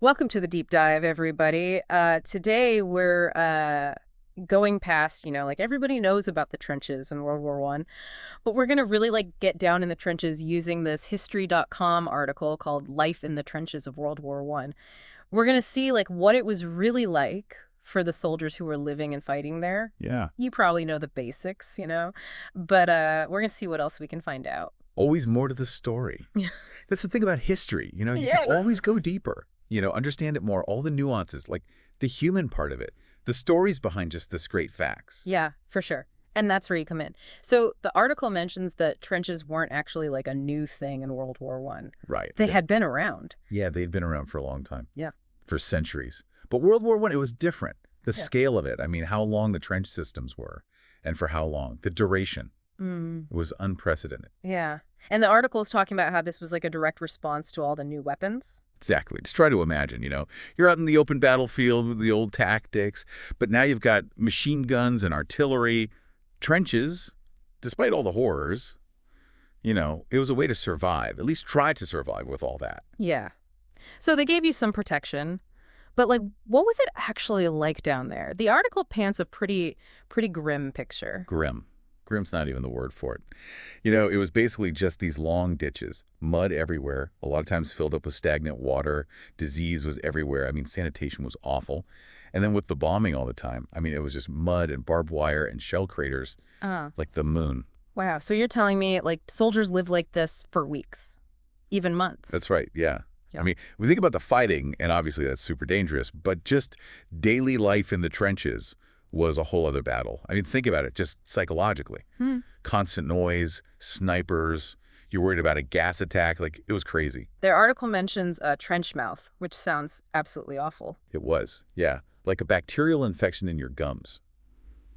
Welcome to the deep dive, everybody. Today we're going past, like everybody knows about the trenches in World War One, but we're gonna really get down in the trenches using this history.com article called "Life in the Trenches of World War One." We're gonna see what it was really like for the soldiers who were living and fighting there. Yeah. You probably know the basics, but we're gonna see what else we can find out. Always more to the story. That's the thing about history. You can Yeah. always go deeper, understand it more, all the nuances, like the human part of it, the stories behind just this great facts. Yeah, for sure. And that's where you come in. So the article mentions that trenches weren't actually a new thing in World War One. Right. They had been around. Yeah, they'd been around for a long time. Yeah. For centuries. But World War One, it was different. The Yeah. scale of it, I mean, how long the trench systems were and for how long. The duration Mm, was unprecedented. yeah. And the article is talking about how this was a direct response to all the new weapons. Exactly. Just try to imagine, you're out in the open battlefield with the old tactics, but now you've got machine guns and artillery, trenches, despite all the horrors, it was a way to survive, at least try to survive with all that. Yeah. So they gave you some protection, but what was it actually like down there? The article paints a pretty grim picture. Grim. Grim's not even the word for it. It was basically just these long ditches, mud everywhere, a lot of times filled up with stagnant water. Disease was everywhere. I mean, sanitation was awful. And then with the bombing all the time, I mean, it was just mud and barbed wire and shell craters Uh, like the moon. wow. So you're telling me soldiers live like this for weeks, even months. That's right, yeah. Yeah. I mean, we think about the fighting, and obviously that's super dangerous, but just daily life in the trenches was a whole other battle. I mean, think about it just psychologically. Hmm. Constant noise, snipers, you're worried about a gas attack. It was crazy. Their article mentions a trench mouth, which sounds absolutely awful. It was, yeah. Like a bacterial infection in your gums.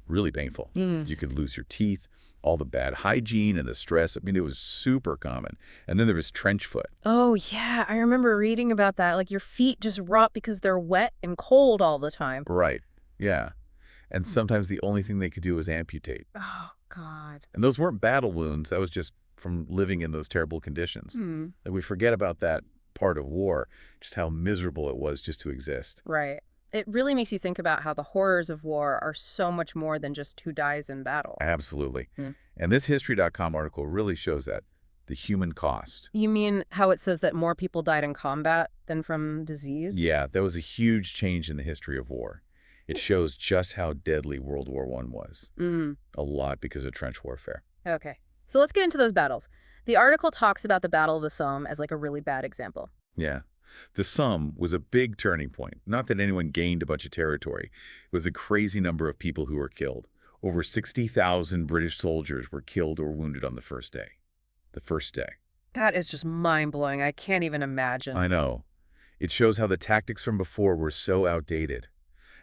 Really painful. Mm. You could lose your teeth, all the bad hygiene and the stress. I mean, it was super common. And then there was trench foot. Oh, yeah. I remember reading about that. Your feet just rot because they're wet and cold all the time. Right, yeah. And sometimes the only thing they could do was amputate. Oh, God. And those weren't battle wounds. That was just from living in those terrible conditions. Hmm. We forget about that part of war, just how miserable it was just to exist. Right. It really makes you think about how the horrors of war are so much more than just who dies in battle. Absolutely. Hmm. And this History.com article really shows that, the human cost. You mean how it says that more people died in combat than from disease? Yeah, that was a huge change in the history of war. It shows just how deadly World War One was. Mm. A lot because of trench warfare. Okay. So let's get into those battles. The article talks about the Battle of the Somme as a really bad example. Yeah. The Somme was a big turning point. Not that anyone gained a bunch of territory. It was a crazy number of people who were killed. Over 60,000 British soldiers were killed or wounded on the first day. The first day. That is just mind-blowing. I can't even imagine. I know. It shows how the tactics from before were so outdated.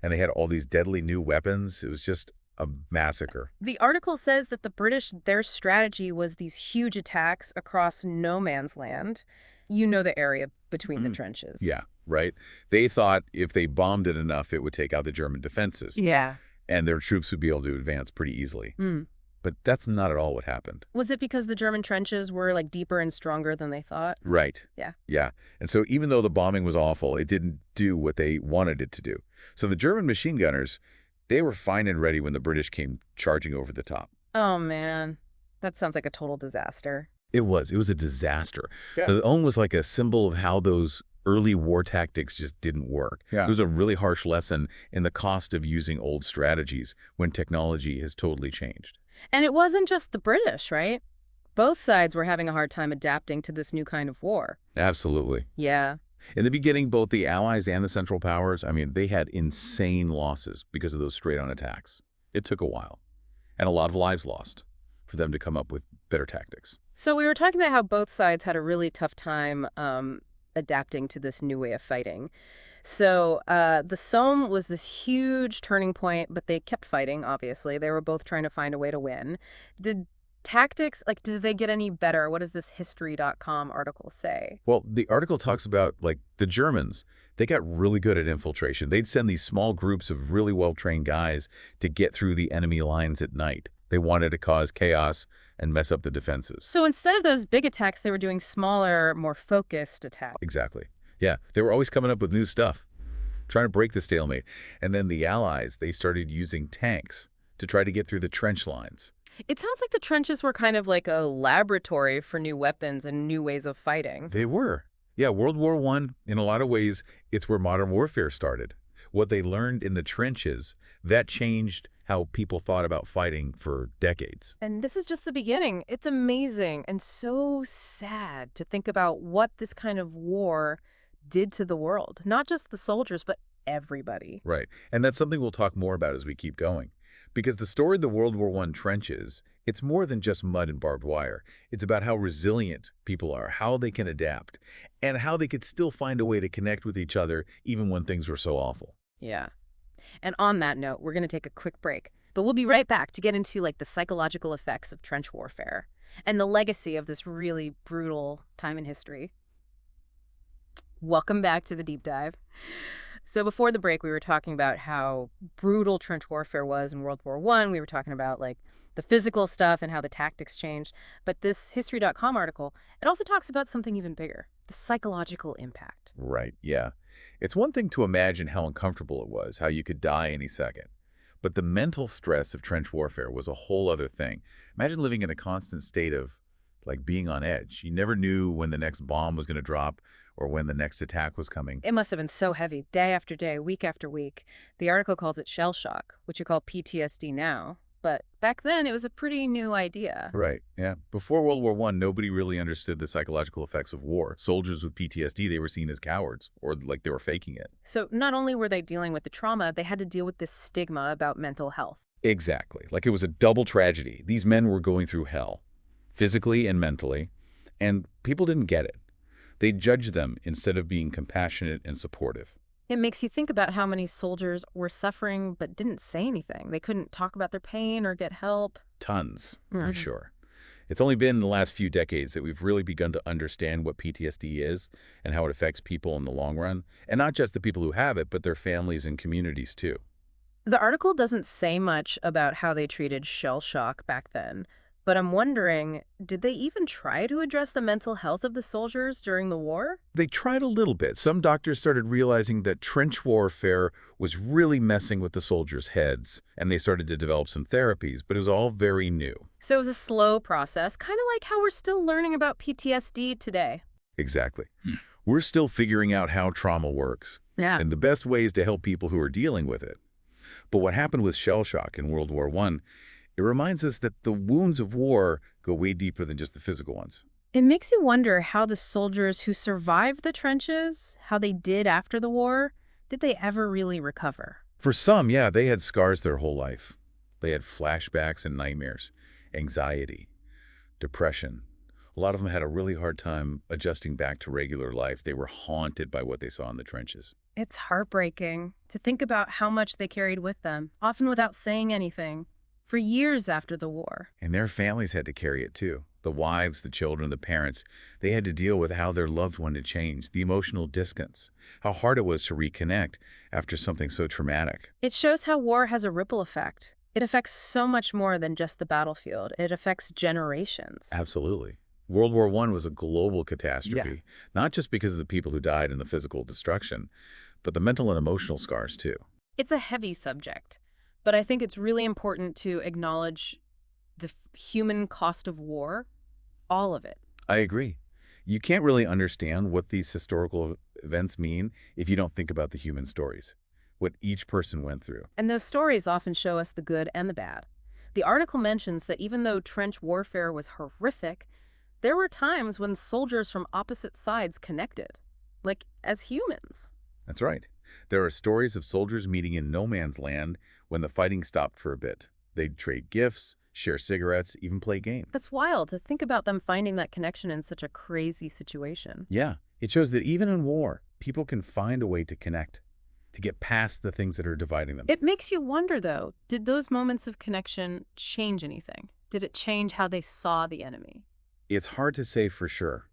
And they had all these deadly new weapons. It was just a massacre. The article says that the British, their strategy was these huge attacks across no man's land. You know the area between the trenches. Yeah, right? They thought if they bombed it enough, it would take out the German defenses. Yeah. And their troops would be able to advance pretty easily. Mm. But that's not at all what happened. Was it because the German trenches were deeper and stronger than they thought? Right. Yeah. Yeah. And so even though the bombing was awful, it didn't do what they wanted it to do. So the German machine gunners, they were fine and ready when the British came charging over the top. Oh, man. That sounds like a total disaster. It was. It was a disaster. Yeah. The Ohm was like a symbol of how those early war tactics just didn't work. Yeah. It was a really harsh lesson in the cost of using old strategies when technology has totally changed. And it wasn't just the British, right? Both sides were having a hard time adapting to this new kind of war. Absolutely. Yeah. In the beginning, both the Allies and the Central Powers, I mean, they had insane losses because of those straight-on attacks. It took a while, and a lot of lives lost for them to come up with better tactics. So we were talking about how both sides had a really tough time adapting to this new way of fighting. So the Somme was this huge turning point, but they kept fighting, obviously. They were both trying to find a way to win. Did tactics, did they get any better? What does this history.com article say? Well, the article talks about, the Germans. They got really good at infiltration. They'd send these small groups of really well-trained guys to get through the enemy lines at night. They wanted to cause chaos and mess up the defenses. So instead of those big attacks, they were doing smaller, more focused attacks. Exactly. Yeah, they were always coming up with new stuff, trying to break the stalemate. And then the Allies, they started using tanks to try to get through the trench lines. It sounds like the trenches were kind of like a laboratory for new weapons and new ways of fighting. They were. Yeah, World War One, in a lot of ways, it's where modern warfare started. What they learned in the trenches, that changed how people thought about fighting for decades. And this is just the beginning. It's amazing and so sad to think about what this kind of war did to the world. Not just the soldiers, but everybody. Right. And that's something we'll talk more about as we keep going. Because the story of the World War One trenches, it's more than just mud and barbed wire. It's about how resilient people are, how they can adapt, and how they could still find a way to connect with each other even when things were so awful. Yeah. And on that note, we're going to take a quick break. But we'll be right back to get into like the psychological effects of trench warfare and the legacy of this really brutal time in history. Welcome back to the deep dive. So before the break, we were talking about how brutal trench warfare was in World War I. We were talking about like the physical stuff and how the tactics changed. But this History.com article, it also talks about something even bigger, the psychological impact. Right, yeah. It's one thing to imagine how uncomfortable it was, how you could die any second. But the mental stress of trench warfare was a whole other thing. Imagine living in a constant state of, like, being on edge. You never knew when the next bomb was going to drop or when the next attack was coming. It must have been so heavy, day after day, week after week. The article calls it shell shock, which you call PTSD now. But back then, it was a pretty new idea. Right, yeah. Before World War One, nobody really understood the psychological effects of war. Soldiers with PTSD, they were seen as cowards or like they were faking it. So not only were they dealing with the trauma, they had to deal with this stigma about mental health. Exactly. Like it was a double tragedy. These men were going through hell, physically and mentally, and people didn't get it. They judged them instead of being compassionate and supportive. It makes you think about how many soldiers were suffering but didn't say anything. They couldn't talk about their pain or get help. Tons, I'm sure. It's only been in the last few decades that we've really begun to understand what PTSD is and how it affects people in the long run. And not just the people who have it, but their families and communities too. The article doesn't say much about how they treated shell shock back then, but I'm wondering, did they even try to address the mental health of the soldiers during the war? They tried a little bit. Some doctors started realizing that trench warfare was really messing with the soldiers' heads, and they started to develop some therapies, but it was all very new. So it was a slow process, kind of like how we're still learning about PTSD today. Exactly. We're still figuring out how trauma works Yeah. and the best ways to help people who are dealing with it. But what happened with shell shock in World War I, it reminds us that the wounds of war go way deeper than just the physical ones. It makes you wonder how the soldiers who survived the trenches, how they did after the war, did they ever really recover? For some, yeah, they had scars their whole life. They had flashbacks and nightmares, anxiety, depression. A lot of them had a really hard time adjusting back to regular life. They were haunted by what they saw in the trenches. It's heartbreaking to think about how much they carried with them, often without saying anything, for years after the war. And their families had to carry it too. The wives, the children, the parents, they had to deal with how their loved one had changed, the emotional distance, how hard it was to reconnect after something so traumatic. It shows how war has a ripple effect. It affects so much more than just the battlefield. It affects generations. Absolutely. World War I was a global catastrophe, not just because of the people who died and the physical destruction, but the mental and emotional scars too. It's a heavy subject, but I think it's really important to acknowledge the human cost of war, all of it. I agree. You can't really understand what these historical events mean if you don't think about the human stories, what each person went through. And those stories often show us the good and the bad. The article mentions that even though trench warfare was horrific, there were times when soldiers from opposite sides connected, like as humans. That's right. There are stories of soldiers meeting in no man's land when the fighting stopped for a bit. They'd trade gifts, share cigarettes, even play games. That's wild to think about them finding that connection in such a crazy situation. Yeah, it shows that even in war, people can find a way to connect, to get past the things that are dividing them. It makes you wonder, though, did those moments of connection change anything? Did it change how they saw the enemy? It's hard to say for sure,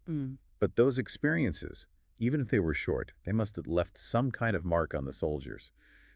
but those experiences, even if they were short, they must have left some kind of mark on the soldiers.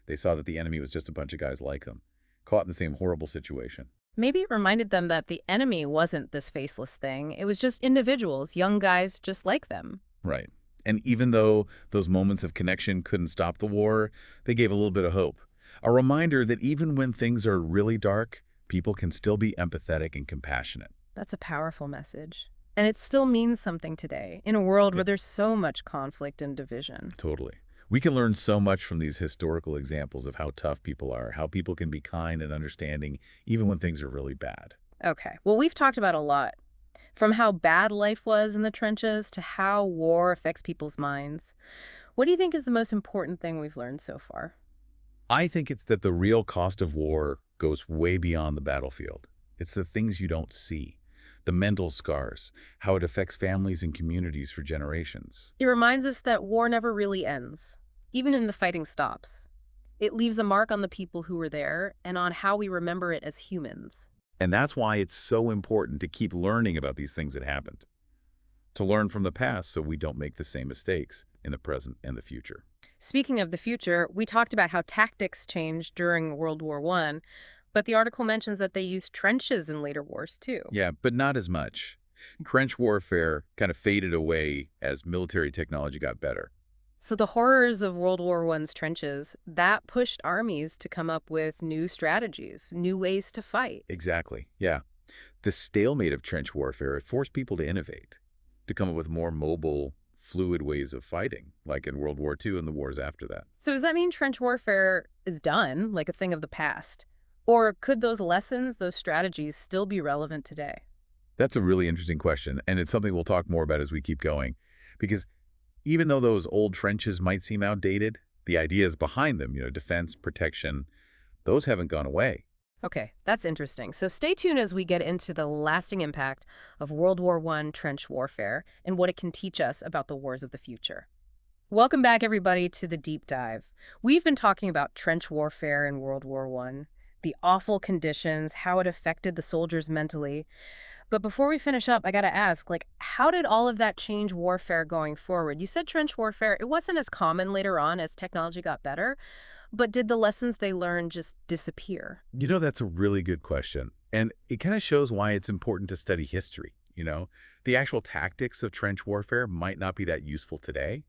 They saw that the enemy was just a bunch of guys like them, caught in the same horrible situation. Maybe it reminded them that the enemy wasn't this faceless thing. It was just individuals, young guys just like them. Right. And even though those moments of connection couldn't stop the war, they gave a little bit of hope. A reminder that even when things are really dark, people can still be empathetic and compassionate. That's a powerful message. And it still means something today, in a world Yeah, where there's so much conflict and division. totally. We can learn so much from these historical examples of how tough people are, how people can be kind and understanding even when things are really bad. Okay, well, we've talked about a lot. From how bad life was in the trenches to how war affects people's minds. What do you think is the most important thing we've learned so far? I think it's that the real cost of war goes way beyond the battlefield. It's the things you don't see, the mental scars, how it affects families and communities for generations. It reminds us that war never really ends, even when the fighting stops. It leaves a mark on the people who were there and on how we remember it as humans. And that's why it's so important to keep learning about these things that happened, to learn from the past so we don't make the same mistakes in the present and the future. Speaking of the future, we talked about how tactics changed during World War I, but the article mentions that they used trenches in later wars too. Yeah, but not as much. Trench warfare kind of faded away as military technology got better. So the horrors of World War I's trenches, that pushed armies to come up with new strategies, new ways to fight. Exactly, yeah. The stalemate of trench warfare, it forced people to innovate, to come up with more mobile, fluid ways of fighting, like in World War II and the wars after that. So does that mean trench warfare is done, like a thing of the past? Or could those lessons, those strategies still be relevant today? That's a really interesting question, and it's something we'll talk more about as we keep going. Because even though those old trenches might seem outdated, the ideas behind them, defense, protection, those haven't gone away. Okay, that's interesting. So stay tuned as we get into the lasting impact of World War I trench warfare and what it can teach us about the wars of the future. Welcome back, everybody, to the deep dive. We've been talking about trench warfare in World War I, the awful conditions, how it affected the soldiers mentally. But before we finish up, I gotta ask, how did all of that change warfare going forward? You said trench warfare, it wasn't as common later on as technology got better, but did the lessons they learned just disappear? That's a really good question. And it kind of shows why it's important to study history. The actual tactics of trench warfare might not be that useful today,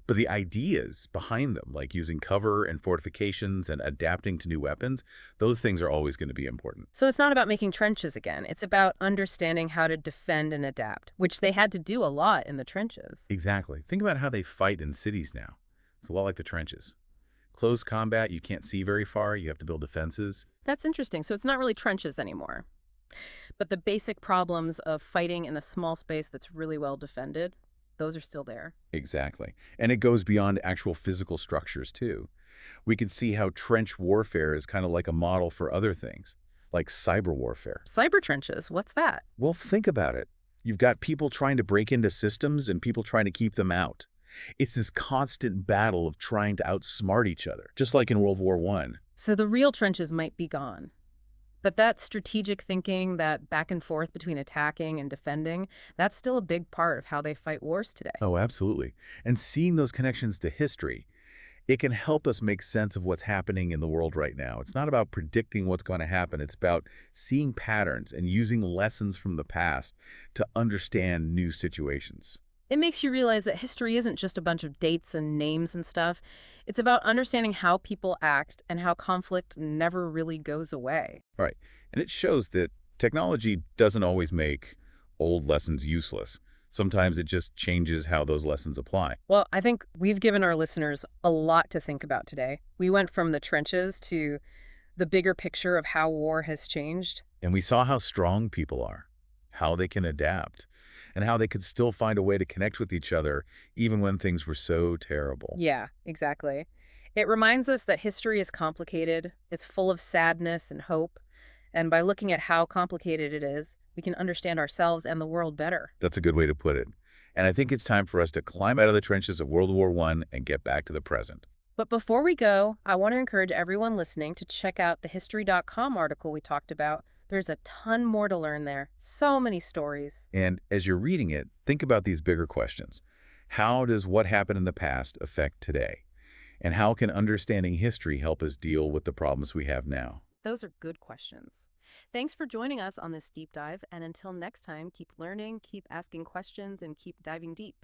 but the ideas behind them, like using cover and fortifications and adapting to new weapons, those things are always going to be important. So it's not about making trenches again. It's about understanding how to defend and adapt, which they had to do a lot in the trenches. Exactly. Think about how they fight in cities now. It's a lot like the trenches. Close combat, you can't see very far, you have to build defenses. That's interesting. So it's not really trenches anymore. But the basic problems of fighting in a small space that's really well defended, those are still there. Exactly. And it goes beyond actual physical structures, too. We could see how trench warfare is kind of like a model for other things, like cyber warfare. Cyber trenches, what's that? Well, think about it. You've got people trying to break into systems and people trying to keep them out. It's this constant battle of trying to outsmart each other, just like in World War I. So the real trenches might be gone. But that strategic thinking, that back and forth between attacking and defending, that's still a big part of how they fight wars today. Oh, absolutely. And seeing those connections to history, it can help us make sense of what's happening in the world right now. It's not about predicting what's going to happen. It's about seeing patterns and using lessons from the past to understand new situations. It makes you realize that history isn't just a bunch of dates and names and stuff. It's about understanding how people act and how conflict never really goes away. All right. And it shows that technology doesn't always make old lessons useless. Sometimes it just changes how those lessons apply. Well, I think we've given our listeners a lot to think about today. We went from the trenches to the bigger picture of how war has changed. And we saw how strong people are, how they can adapt, and how they could still find a way to connect with each other even when things were so terrible. Yeah, exactly. It reminds us that history is complicated. It's full of sadness and hope. And by looking at how complicated it is, we can understand ourselves and the world better. That's a good way to put it. And I think it's time for us to climb out of the trenches of World War I and get back to the present. But before we go, I want to encourage everyone listening to check out the History.com article we talked about. There's a ton more to learn there. So many stories. And as you're reading it, think about these bigger questions. How does what happened in the past affect today? And how can understanding history help us deal with the problems we have now? Those are good questions. Thanks for joining us on this deep dive. And until next time, keep learning, keep asking questions, and keep diving deep.